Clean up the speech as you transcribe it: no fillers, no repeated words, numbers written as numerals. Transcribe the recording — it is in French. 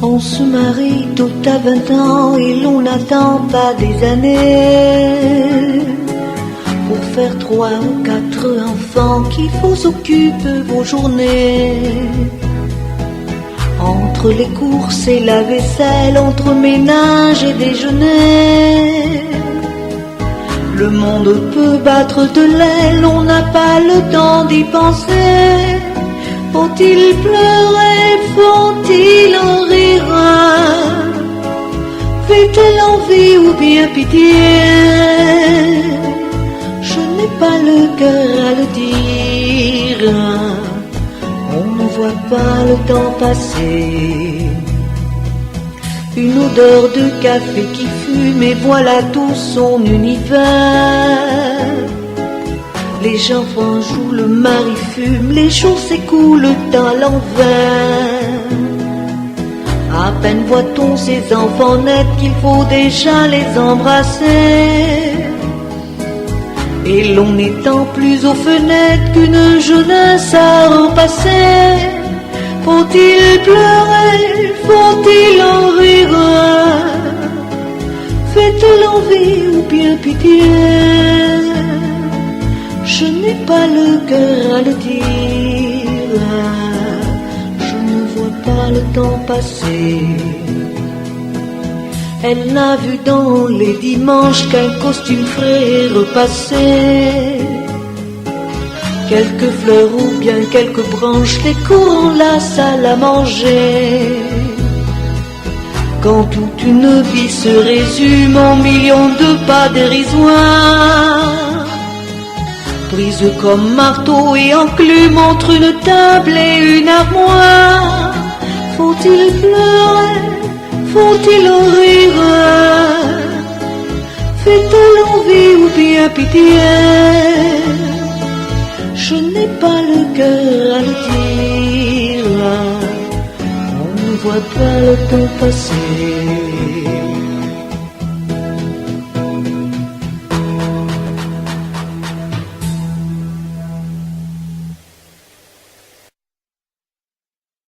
On se marie tout à 20 ans et l'on n'attend pas des années pour faire 3 ou 4 enfants qui vous occupent vos journées. Entre les courses et la vaisselle, entre ménage et déjeuner, le monde peut battre de l'aile, on n'a pas le temps d'y penser. Faut-il pleurer, faut-il en rire? Fait-elle envie ou bien pitié? Je n'ai pas le cœur à le dire. On ne voit pas le temps passer. Une odeur de café qui fume et voilà tout son univers. Les enfants jouent, le mari fume, les jours s'écoulent à l'envers. À peine voit-on ces enfants naître qu'il faut déjà les embrasser. Et l'on n'étend plus aux fenêtres qu'une jeunesse à repasser. Faut-il pleurer, faut-il en rire? Fait-elle envie ou bien pitié? Je n'ai pas le cœur à le dire. Je ne vois pas le temps passer. Elle n'a vu dans les dimanches qu'un costume frais repassé. Quelques fleurs ou bien quelques branches, les courants la salle à manger. Quand toute une vie se résume en millions de pas dérisoires, prise comme marteau et enclume entre une table et une armoire. Faut-il pleurer, faut-il en rire? Fait-elle envie ou bien pitié? Je n'ai pas le cœur à le dire. On ne voit pas le temps passer.